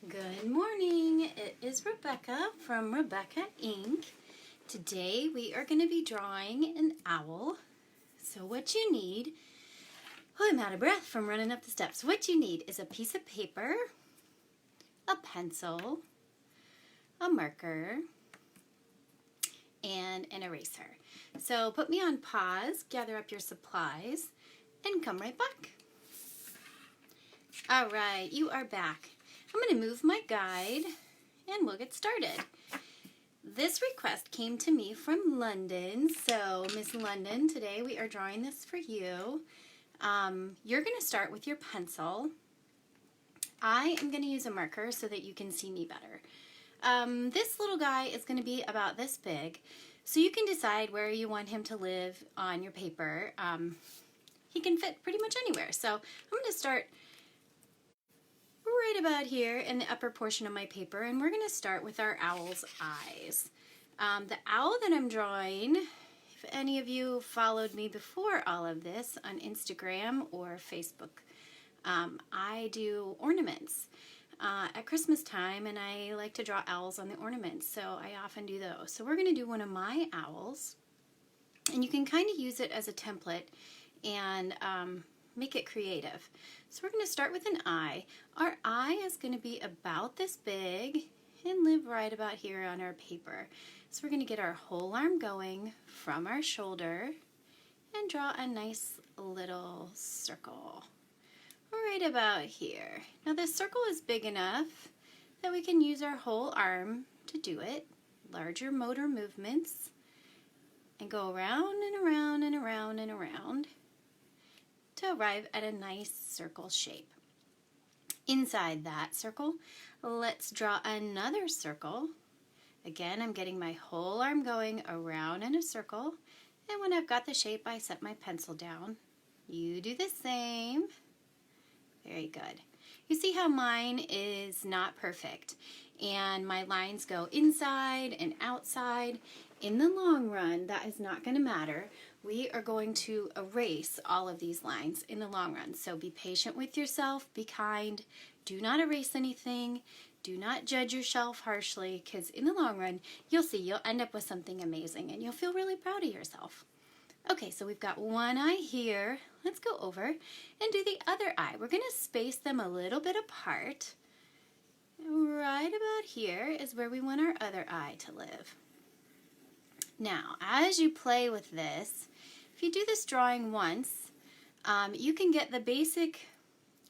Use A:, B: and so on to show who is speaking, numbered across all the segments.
A: Good morning. It is Rebecca from Rebeca Ink. Today we are going to be drawing an owl. So what you need, I'm out of breath from running up the steps. What you need is a piece of paper, a pencil, a marker, and an eraser. So put me on pause, gather up your supplies, and come right back. All right, you are back. I'm going to move my guide and we'll get started. This request came to me from London. So Miss London, today we are drawing this for you. You're going to start with your pencil. I am going to use a marker so that you can see me better. This little guy is going to be about this big, so you can decide where you want him to live on your paper. He can fit pretty much anywhere. So I'm going to start right about here in the upper portion of my paper, and we're going to start with our owl's eyes. The owl that I'm drawing, if any of you followed me before all of this on Instagram or Facebook, I do ornaments at Christmas time, and I like to draw owls on the ornaments, so I often do those. So we're going to do one of my owls, and you can kind of use it as a template and make it creative. So we're going to start with an eye. Our eye is going to be about this big and live right about here on our paper. So we're going to get our whole arm going from our shoulder and draw a nice little circle right about here. Now this circle is big enough that we can use our whole arm to do it. Larger motor movements and go around and around and around and around to arrive at a nice circle shape. Inside that circle, let's draw another circle. Again, I'm getting my whole arm going around in a circle, and when I've got the shape, I set my pencil down. You do the same. Very good. You see how mine is not perfect, and my lines go inside and outside. In the long run, that is not going to matter. We are going to erase all of these lines in the long run. So be patient with yourself, be kind, do not erase anything, do not judge yourself harshly, because in the long run, you'll see you'll end up with something amazing and you'll feel really proud of yourself. Okay, so we've got one eye here. Let's go over and do the other eye. We're going to space them a little bit apart. Right about here is where we want our other eye to live. Now, as you play with this, if you do this drawing once, you can get the basic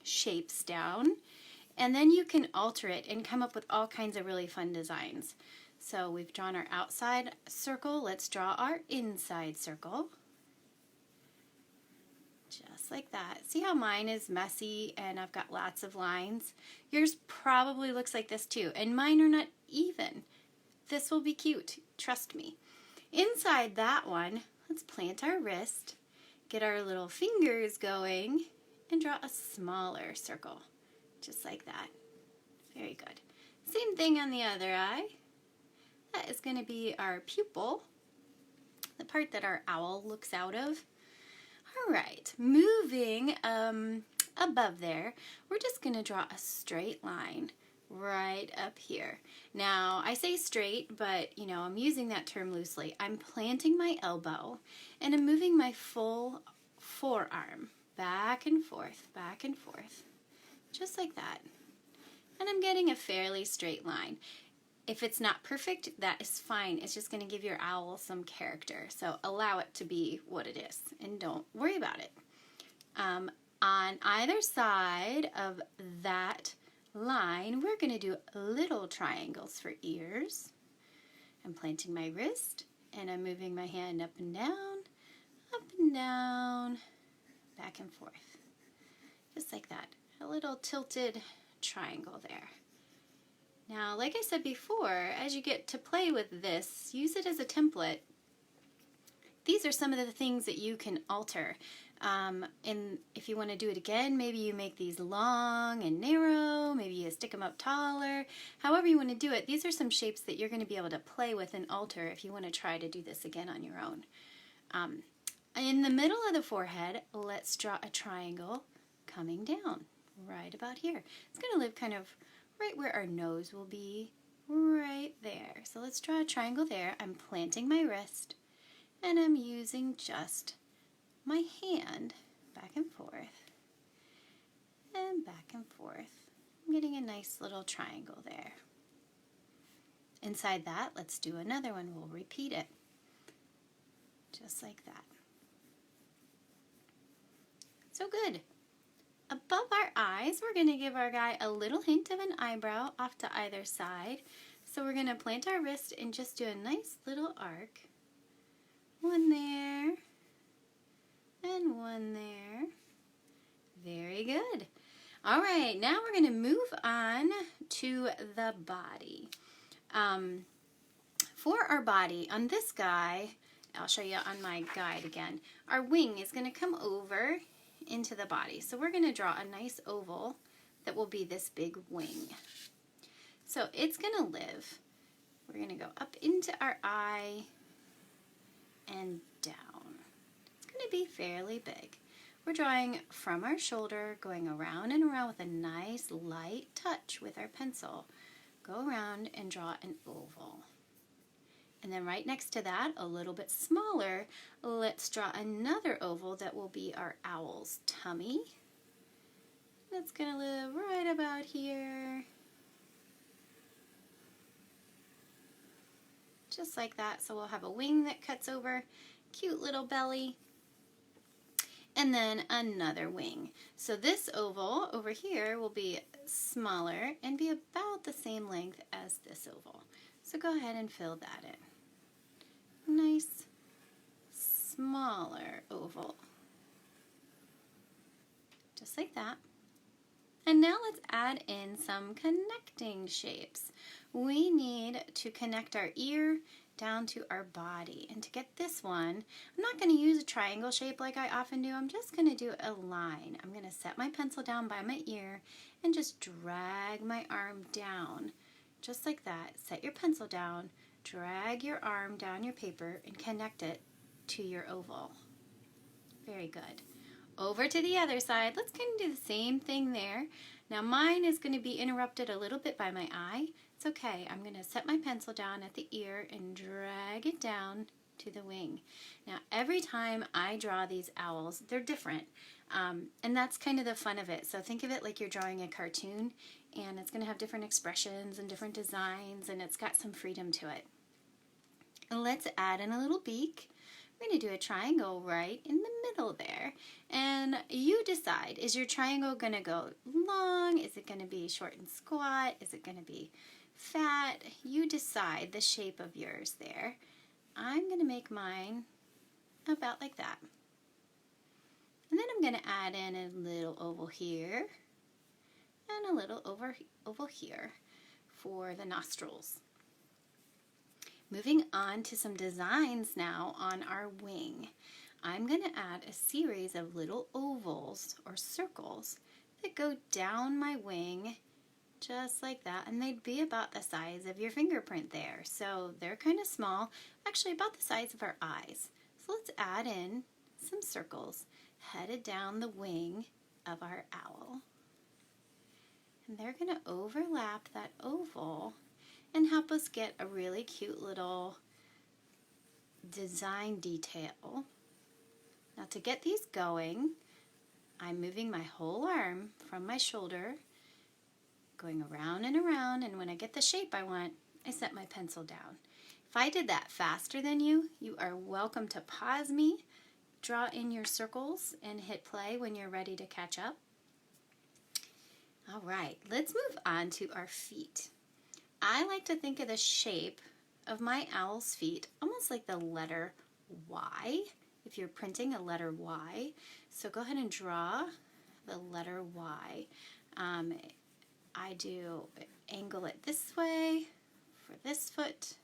A: shapes down, and then you can alter it and come up with all kinds of really fun designs. So we've drawn our outside circle. Let's draw our inside circle. Just like that. See how mine is messy and I've got lots of lines? Yours probably looks like this too, and mine are not even. This will be cute, trust me. Inside that one, let's plant our wrist, get our little fingers going, and draw a smaller circle, just like that. Very good. Same thing on the other eye. That is going to be our pupil, the part that our owl looks out of. All right, moving above there, we're just going to draw a straight line right up here. Now, I say straight, but I'm using that term loosely. I'm planting my elbow and I'm moving my full forearm back and forth, just like that. And I'm getting a fairly straight line. If it's not perfect, that is fine. It's just going to give your owl some character. So allow it to be what it is and don't worry about it. On either side of that line, we're going to do little triangles for ears. I'm planting my wrist and I'm moving my hand up and down, back and forth. Just like that. A little tilted triangle there. Now, like I said before, as you get to play with this, use it as a template. These are some of the things that you can alter. And if you want to do it again, maybe you make these long and narrow, maybe you stick them up taller. However you want to do it, these are some shapes that you're going to be able to play with and alter if you want to try to do this again on your own. In the middle of the forehead, let's draw a triangle coming down right about here. It's going to live kind of right where our nose will be, right there. So let's draw a triangle there. I'm planting my wrist, and I'm using just my hand back and forth, and back and forth. I'm getting a nice little triangle there. Inside that, let's do another one. We'll repeat it, just like that. So good. Above our eyes, we're going to give our guy a little hint of an eyebrow off to either side. So we're going to plant our wrist and just do a nice little arc. One there, and one there. Very good. All right, now we're going to move on to the body. For our body, on this guy, I'll show you on my guide again, our wing is going to come over into the body. So we're going to draw a nice oval that will be this big wing. So it's going to live. We're going to go up into our eye and down. It's going to be fairly big. We're drawing from our shoulder, going around and around with a nice light touch with our pencil. Go around and draw an oval. And then right next to that, a little bit smaller, let's draw another oval that will be our owl's tummy. That's going to live right about here. Just like that. So we'll have a wing that cuts over, cute little belly, and then another wing. So this oval over here will be smaller and be about the same length as this oval. So go ahead and fill that in. Nice, smaller oval. Just like that. And now let's add in some connecting shapes. We need to connect our ear down to our body. And to get this one, I'm not going to use a triangle shape like I often do. I'm just going to do a line. I'm going to set my pencil down by my ear and just drag my arm down. Just like that. Set your pencil down, drag your arm down your paper, and connect it to your oval. Very good. Over to the other side. Let's kind of do the same thing there. Now mine is going to be interrupted a little bit by my eye. It's okay. I'm going to set my pencil down at the ear and drag it down to the wing. Now every time I draw these owls, they're different. And that's kind of the fun of it. So think of it like you're drawing a cartoon, and it's going to have different expressions and different designs, and it's got some freedom to it. And let's add in a little beak. We're going to do a triangle right in the middle there. And you decide, is your triangle going to go long? Is it going to be short and squat? Is it going to be fat? You decide the shape of yours there. I'm going to make mine about like that. And then I'm going to add in a little oval here and a little oval here for the nostrils. Moving on to some designs now on our wing. I'm going to add a series of little ovals or circles that go down my wing just like that, and they'd be about the size of your fingerprint there. So they're kind of small, actually about the size of our eyes. So let's add in some circles headed down the wing of our owl. And they're going to overlap that oval and help us get a really cute little design detail. Now to get these going, I'm moving my whole arm from my shoulder, going around, and when I get the shape I want, I set my pencil down. If I did that faster than you, you are welcome to pause me, draw in your circles, and hit play when you're ready to catch up. All right, let's move on to our feet. I like to think of the shape of my owl's feet almost like the letter Y, if you're printing a letter Y. So go ahead and draw the letter Y. I do angle it this way for this foot.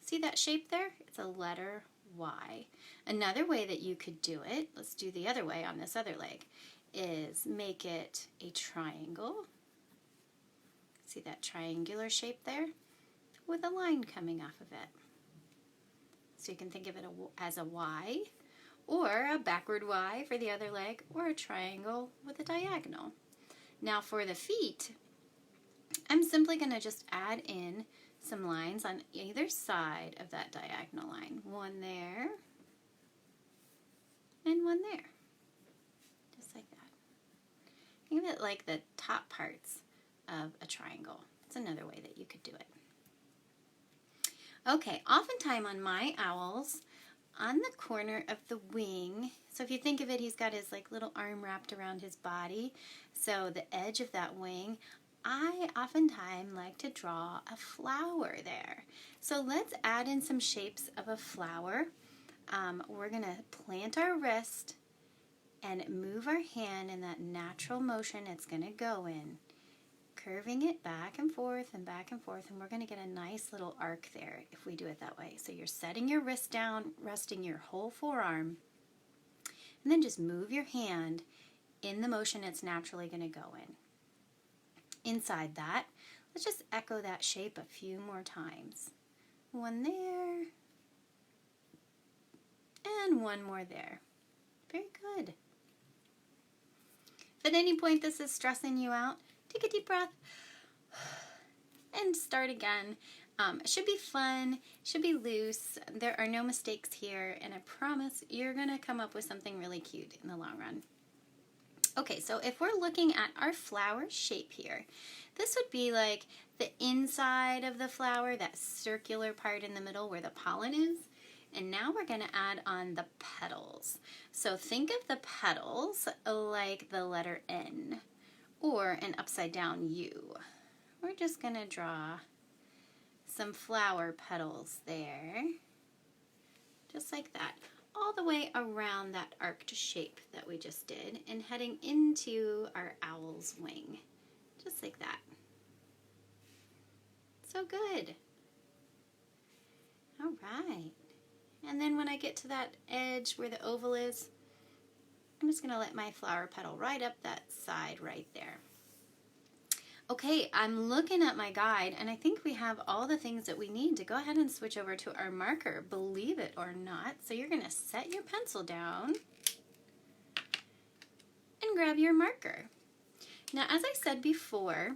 A: See that shape there? It's a letter Y. Another way that you could do it, let's do the other way on this other leg, is make it a triangle. See that triangular shape there? With a line coming off of it. So you can think of it as a Y, or a backward Y for the other leg, or a triangle with a diagonal. Now for the feet, I'm simply going to just add in some lines on either side of that diagonal line. One there and one there. Just like that. Think of it like the top parts of a triangle. It's another way that you could do it. Okay, oftentimes on my owls, on the corner of the wing, so if you think of it, he's got his like little arm wrapped around his body. So the edge of that wing, I oftentimes like to draw a flower there. So let's add in some shapes of a flower. We're going to plant our wrist and move our hand in that natural motion it's going to go in, curving it back and forth, and we're going to get a nice little arc there if we do it that way. So you're setting your wrist down, resting your whole forearm, and then just move your hand in the motion it's naturally going to go in. Inside that, let's just echo that shape a few more times. One there, and one more there. Very good. If at any point this is stressing you out, take a deep breath and start again. It should be fun, should be loose. There are no mistakes here, and I promise you're going to come up with something really cute in the long run. Okay, so if we're looking at our flower shape here, this would be like the inside of the flower, that circular part in the middle where the pollen is. And now we're going to add on the petals. So think of the petals like the letter N or an upside down U. We're just going to draw some flower petals there, just like that, all the way around that arced shape that we just did and heading into our owl's wing, just like that. So good. All right. And then when I get to that edge where the oval is, I'm just going to let my flower petal right up that side right there. Okay, I'm looking at my guide, and I think we have all the things that we need to go ahead and switch over to our marker, believe it or not. So you're going to set your pencil down and grab your marker. Now, as I said before,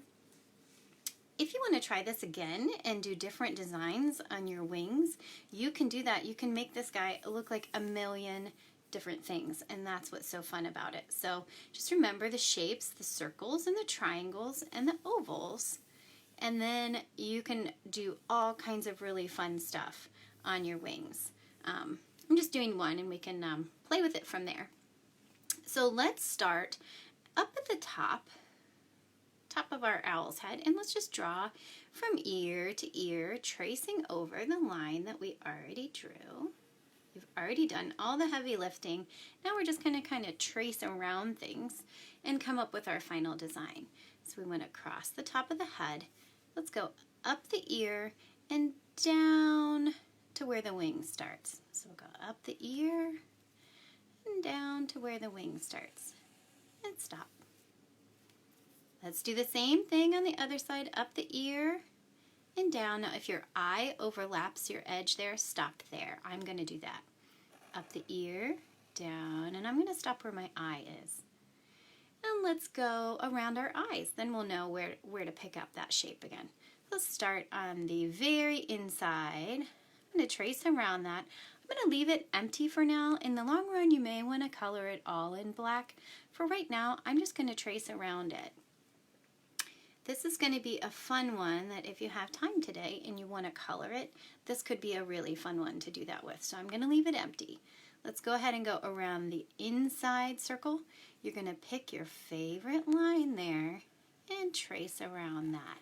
A: if you want to try this again and do different designs on your wings, you can do that. You can make this guy look like a million different things, and that's what's so fun about it. So just remember the shapes, the circles and the triangles and the ovals, and then you can do all kinds of really fun stuff on your wings. I'm just doing one, and we can play with it from there. So let's start up at the top of our owl's head, and let's just draw from ear to ear, tracing over the line that we already drew. We've already done all the heavy lifting. Now we're just going to kind of trace around things and come up with our final design. So we went across the top of the head. Let's go up the ear and down to where the wing starts. So we'll go up the ear and down to where the wing starts and stop. Let's do the same thing on the other side, up the ear and down. Now, if your eye overlaps your edge there, stop there. I'm going to do that. Up the ear, down, and I'm going to stop where my eye is. And let's go around our eyes. Then we'll know where to pick up that shape again. Let's start on the very inside. I'm going to trace around that. I'm going to leave it empty for now. In the long run, you may want to color it all in black. For right now, I'm just going to trace around it. This is going to be a fun one that if you have time today and you want to color it, this could be a really fun one to do that with. So I'm going to leave it empty. Let's go ahead and go around the inside circle. You're going to pick your favorite line there and trace around that.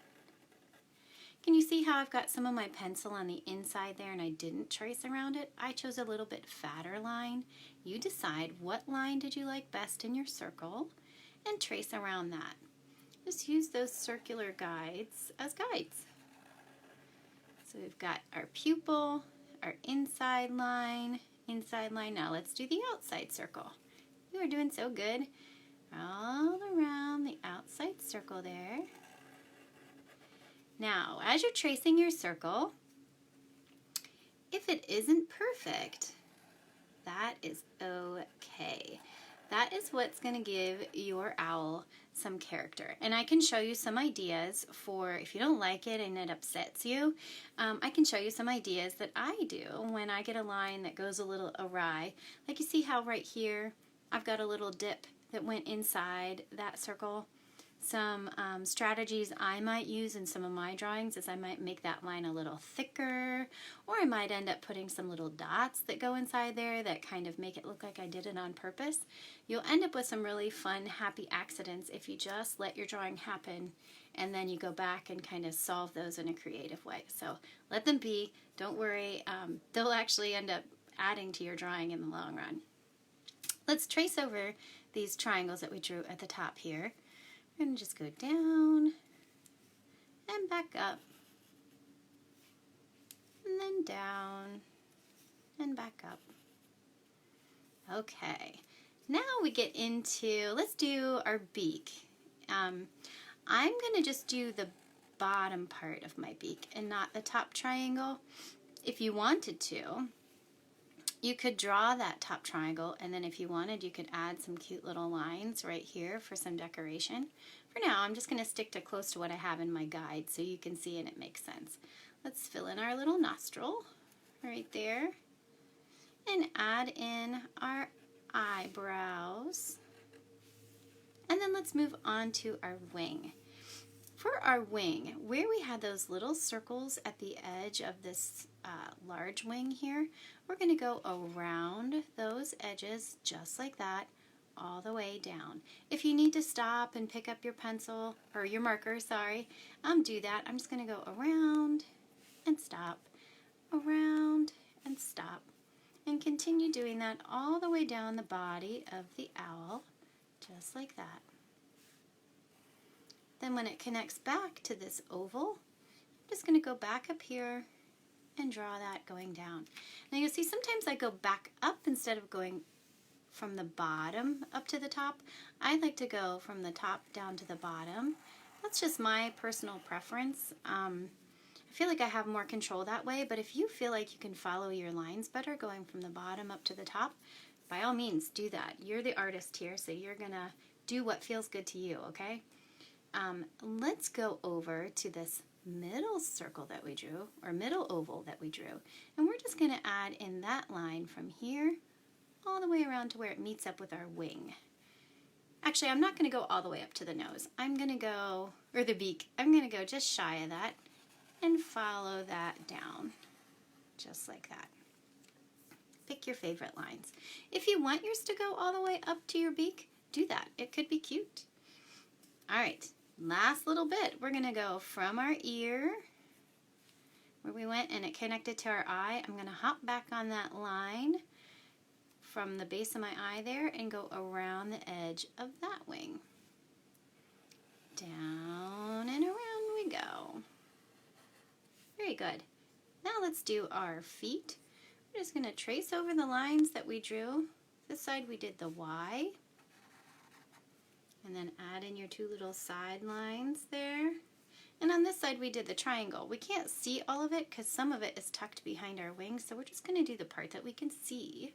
A: Can you see how I've got some of my pencil on the inside there and I didn't trace around it? I chose a little bit fatter line. You decide what line did you like best in your circle and trace around that. Just use those circular guides as guides. So we've got our pupil, our inside line. Now let's do the outside circle. You are doing so good. All around the outside circle there. Now, as you're tracing your circle, if it isn't perfect, that is okay. That is what's going to give your owl some character. And I can show you some ideas for, if you don't like it and it upsets you, I can show you some ideas that I do when I get a line that goes a little awry. Like you see how right here I've got a little dip that went inside that circle. Some strategies I might use in some of my drawings is I might make that line a little thicker, or I might end up putting some little dots that go inside there that kind of make it look like I did it on purpose. You'll end up with some really fun, happy accidents if you just let your drawing happen and then you go back and kind of solve those in a creative way. So let them be. Don't worry. They'll actually end up adding to your drawing in the long run. Let's trace over these triangles that we drew at the top here. We're going to just go down and back up, and then down and back up. Okay, now we get into, let's do our beak. I'm going to just do the bottom part of my beak and not the top triangle. If you wanted to, you could draw that top triangle, and then if you wanted, you could add some cute little lines right here for some decoration. For now, I'm just going to stick to close to what I have in my guide so you can see and it makes sense. Let's fill in our little nostril right there and add in our eyebrows. And then let's move on to our wing. For our wing, where we had those little circles at the edge of this large wing here, we're going to go around those edges just like that, all the way down. If you need to stop and pick up your pencil, or your marker, sorry, do that. I'm just going to go around and stop, around and stop, and continue doing that all the way down the body of the owl, just like that. Then when it connects back to this oval, I'm just going to go back up here and draw that going down. Now you'll see sometimes I go back up instead of going from the bottom up to the top. I like to go from the top down to the bottom. That's just my personal preference. I feel like I have more control that way, but if you feel like you can follow your lines better going from the bottom up to the top, by all means do that. You're the artist here, so you're gonna do what feels good to you, okay? Let's go over to this middle circle that we drew, or middle oval that we drew, and we're just going to add in that line from here all the way around to where it meets up with our wing. Actually, I'm not going to go all the way up to the nose. I'm going to go, or the beak, I'm going to go just shy of that and follow that down, just like that. Pick your favorite lines. If you want yours to go all the way up to your beak, do that. It could be cute. All right. Last little bit, we're going to go from our ear, where we went and it connected to our eye. I'm going to hop back on that line from the base of my eye there and go around the edge of that wing. Down and around we go. Very good. Now let's do our feet. We're just going to trace over the lines that we drew. This side we did the Y. And then add in your two little side lines there. And on this side we did the triangle. We can't see all of it because some of it is tucked behind our wings, so we're just going to do the part that we can see.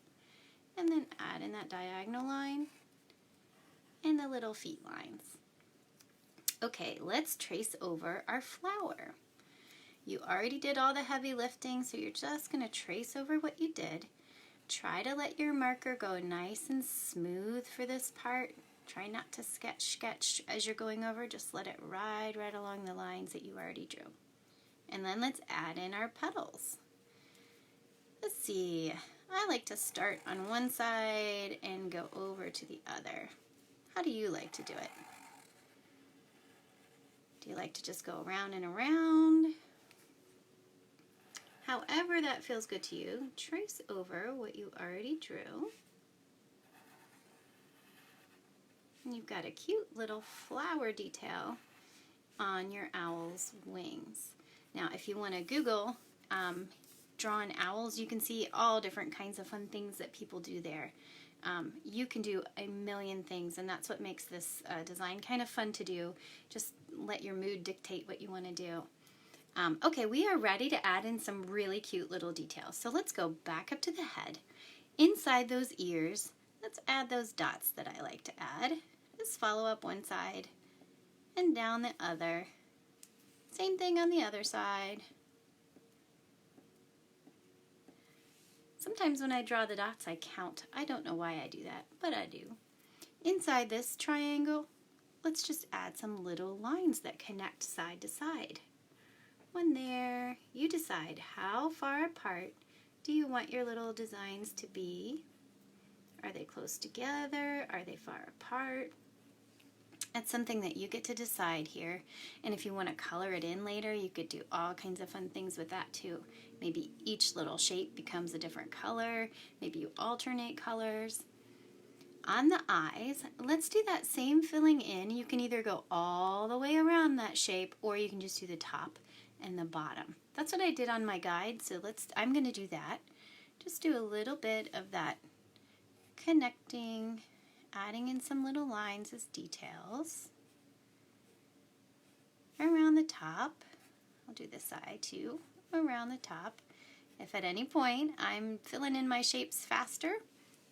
A: And then add in that diagonal line and the little feet lines. Okay, let's trace over our flower. You already did all the heavy lifting, so you're just going to trace over what you did. Try to let your marker go nice and smooth for this part. Try not to sketch as you're going over. Just let it ride right along the lines that you already drew. And then let's add in our petals. Let's see. I like to start on one side and go over to the other. How do you like to do it? Do you like to just go around and around? However that feels good to you, trace over what you already drew. And you've got a cute little flower detail on your owl's wings. Now, if you want to Google drawn owls, you can see all different kinds of fun things that people do there. You can do a million things, and that's what makes this design kind of fun to do. Just let your mood dictate what you want to do. Okay, we are ready to add in some really cute little details. So let's go back up to the head. Inside those ears, let's add those dots that I like to add. Just follow up one side and down the other. Same thing on the other side. Sometimes when I draw the dots, I count. I don't know why I do that, but I do. Inside this triangle, let's just add some little lines that connect side to side. One there. You decide how far apart do you want your little designs to be. Are they close together? Are they far apart? That's something that you get to decide here. And if you want to color it in later, you could do all kinds of fun things with that too. Maybe each little shape becomes a different color. Maybe you alternate colors. On the eyes, let's do that same filling in. You can either go all the way around that shape, or you can just do the top and the bottom. That's what I did on my guide, so I'm going to do that. Just do a little bit of that connecting, adding in some little lines as details around the top. I'll do this side too, around the top. If at any point I'm filling in my shapes faster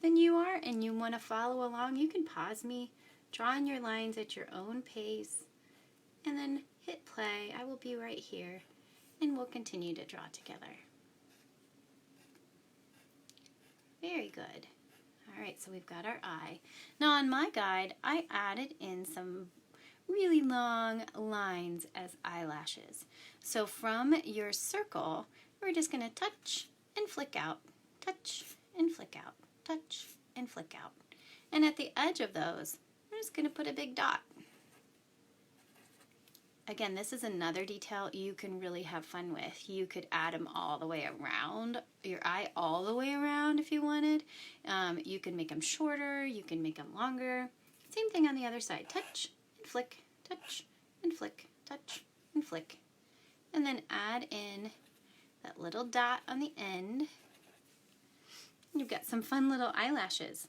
A: than you are and you want to follow along, you can pause me, draw in your lines at your own pace, and then hit play. I will be right here and we'll continue to draw together. Very good. Alright, so we've got our eye. Now on my guide, I added in some really long lines as eyelashes. So from your circle, we're just going to touch and flick out, touch and flick out, touch and flick out. And at the edge of those, we're just going to put a big dot. Again, this is another detail you can really have fun with. You could add them all the way around, your eye all the way around if you wanted. You can make them shorter, you can make them longer. Same thing on the other side. Touch and flick, touch and flick, touch and flick. And then add in that little dot on the end. You've got some fun little eyelashes.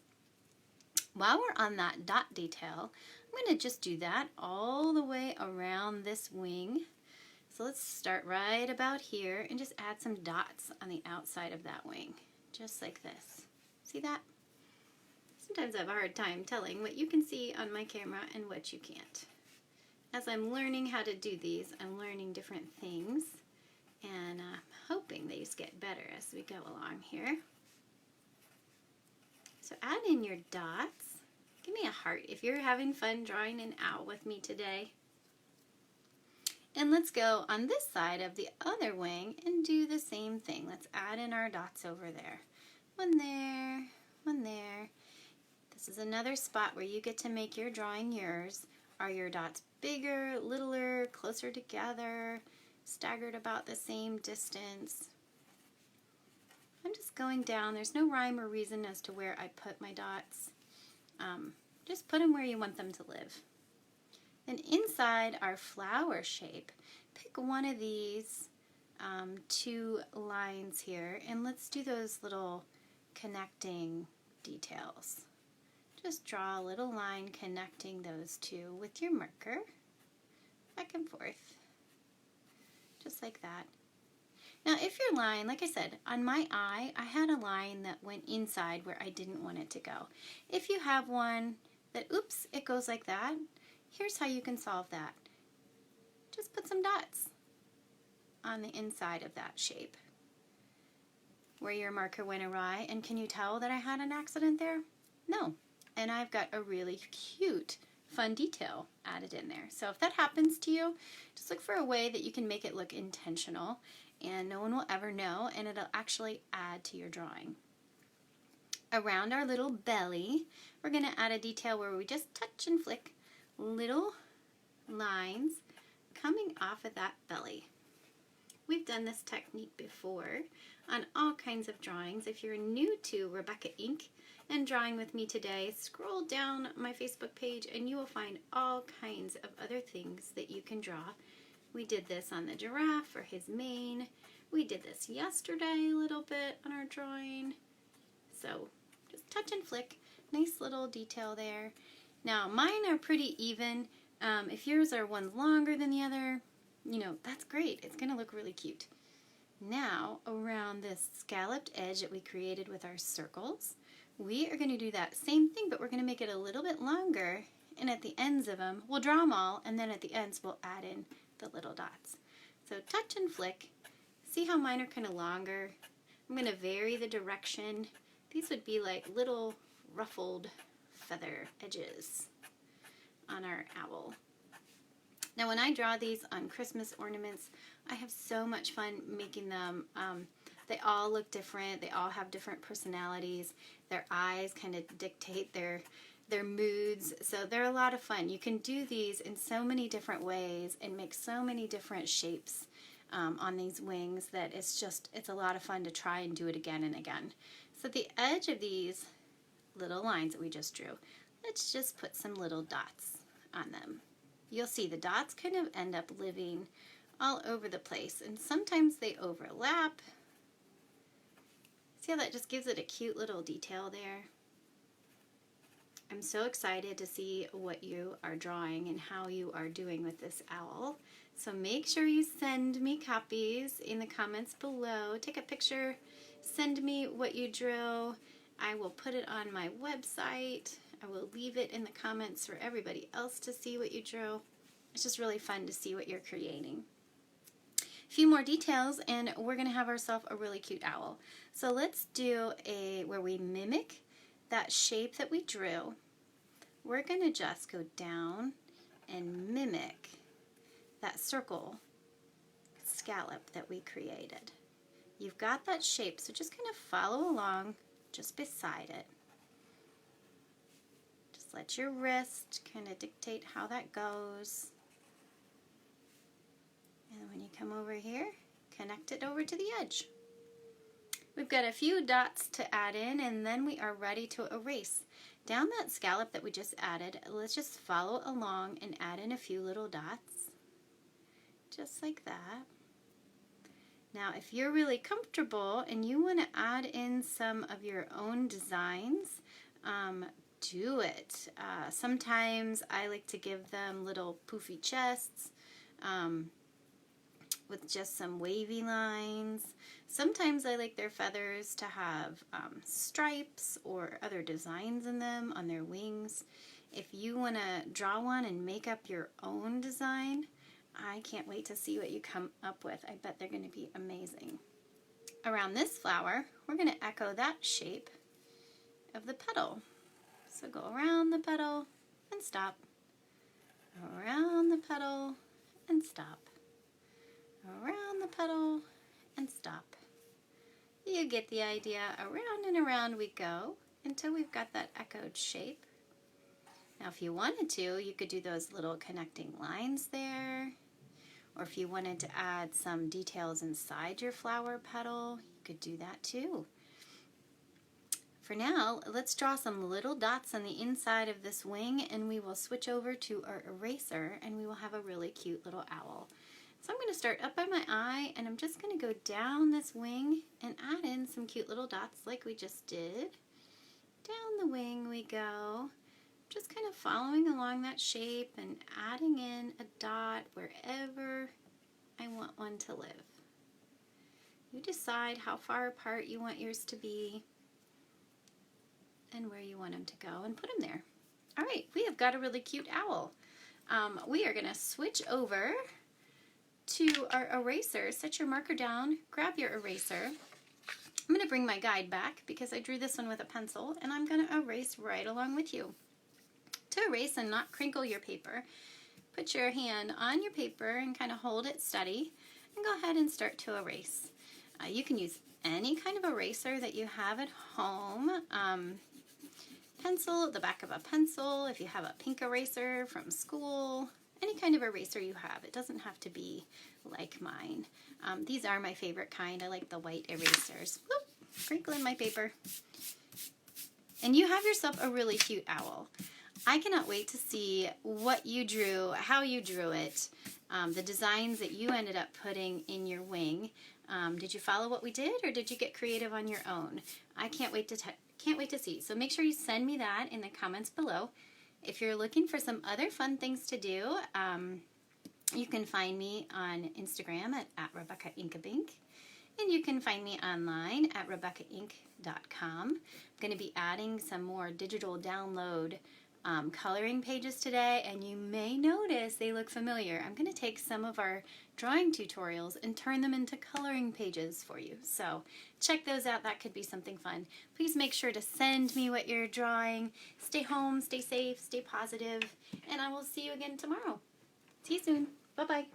A: While we're on that dot detail, I'm going to just do that all the way around this wing. So let's start right about here and just add some dots on the outside of that wing, just like this. See that? Sometimes I have a hard time telling what you can see on my camera and what you can't. As I'm learning how to do these, I'm learning different things, and I'm hoping these get better as we go along here. So add in your dots. Give me a heart if you're having fun drawing an owl with me today. And let's go on this side of the other wing and do the same thing. Let's add in our dots over there. One there, one there. This is another spot where you get to make your drawing yours. Are your dots bigger, littler, closer together, staggered about the same distance? I'm just going down. There's no rhyme or reason as to where I put my dots. Just put them where you want them to live. Then inside our flower shape, pick one of these two lines here, and let's do those little connecting details. Just draw a little line connecting those two with your marker, back and forth, just like that. Now if your line, like I said, on my eye, I had a line that went inside where I didn't want it to go. If you have one that, oops, it goes like that, here's how you can solve that. Just put some dots on the inside of that shape where your marker went awry. And can you tell that I had an accident there? No. And I've got a really cute, fun detail added in there. So if that happens to you, just look for a way that you can make it look intentional and no one will ever know, and it'll actually add to your drawing. Around our little belly, we're going to add a detail where we just touch and flick little lines coming off of that belly. We've done this technique before on all kinds of drawings. If you're new to Rebeca Ink and drawing with me today, scroll down my Facebook page and you will find all kinds of other things that you can draw. We did this on the giraffe for his mane. We did this yesterday a little bit on our drawing. So just touch and flick. Nice little detail there. Now mine are pretty even. If yours are one longer than the other, you know, that's great. It's going to look really cute. Now around this scalloped edge that we created with our circles, we are going to do that same thing, but we're going to make it a little bit longer, and at the ends of them, we'll draw them all, and then at the ends we'll add in the little dots. So touch and flick. See how mine are kind of longer? I'm going to vary the direction. These would be like little ruffled feather edges on our owl. Now when I draw these on Christmas ornaments, I have so much fun making them. They all look different. They all have different personalities. Their eyes kind of dictate their moods. So they're a lot of fun. You can do these in so many different ways and make so many different shapes on these wings that it's a lot of fun to try and do it again and again. So at the edge of these little lines that we just drew, let's just put some little dots on them. You'll see the dots kind of end up living all over the place, and sometimes they overlap. See how that just gives it a cute little detail there? I'm so excited to see what you are drawing and how you are doing with this owl. So make sure you send me copies in the comments below. Take a picture, send me what you drew. I will put it on my website. I will leave it in the comments for everybody else to see what you drew. It's just really fun to see what you're creating. A few more details and we're going to have ourselves a really cute owl. So let's do where we mimic that shape that we drew. We're going to just go down and mimic that circle scallop that we created. You've got that shape, so just kind of follow along just beside it. Just let your wrist kind of dictate how that goes. And when you come over here, connect it over to the edge. We've got a few dots to add in, and then we are ready to erase. Down that scallop that we just added, let's just follow along and add in a few little dots, just like that. Now, if you're really comfortable and you want to add in some of your own designs, do it. Sometimes I like to give them little poofy chests with just some wavy lines. Sometimes I like their feathers to have stripes or other designs in them on their wings. If you want to draw one and make up your own design, I can't wait to see what you come up with. I bet they're going to be amazing. Around this flower, we're going to echo that shape of the petal. So go around the petal and stop. Around the petal and stop. Around the petal and stop. You get the idea. Around and around we go until we've got that echoed shape. Now if you wanted to, you could do those little connecting lines there. Or if you wanted to add some details inside your flower petal, you could do that too. For now, let's draw some little dots on the inside of this wing, and we will switch over to our eraser and we will have a really cute little owl. So I'm going to start up by my eye, and I'm just going to go down this wing and add in some cute little dots like we just did. Down the wing we go, just kind of following along that shape and adding in a dot wherever I want one to live. You decide how far apart you want yours to be and where you want them to go and put them there. All right, we have got a really cute owl. We are going to switch over to our eraser. Set your marker down, grab your eraser. I'm going to bring my guide back because I drew this one with a pencil, and I'm going to erase right along with you. To erase and not crinkle your paper, put your hand on your paper and kind of hold it steady and go ahead and start to erase. You can use any kind of eraser that you have at home. Pencil, the back of a pencil, if you have a pink eraser from school, any kind of eraser you have. It doesn't have to be like mine. These are my favorite kind. I like the white erasers. Whoop, crinkling my paper. And you have yourself a really cute owl. I cannot wait to see what you drew, how you drew it, the designs that you ended up putting in your wing. Did you follow what we did, or did you get creative on your own? I can't wait to see. So make sure you send me that in the comments below. If you're looking for some other fun things to do, you can find me on Instagram at Rebeca Ink. And you can find me online at RebecaInk.com. I'm going to be adding some more digital download coloring pages today, and you may notice they look familiar. I'm going to take some of our drawing tutorials and turn them into coloring pages for you. So check those out. That could be something fun. Please make sure to send me what you're drawing. Stay home, stay safe, stay positive, and I will see you again tomorrow. See you soon. Bye-bye.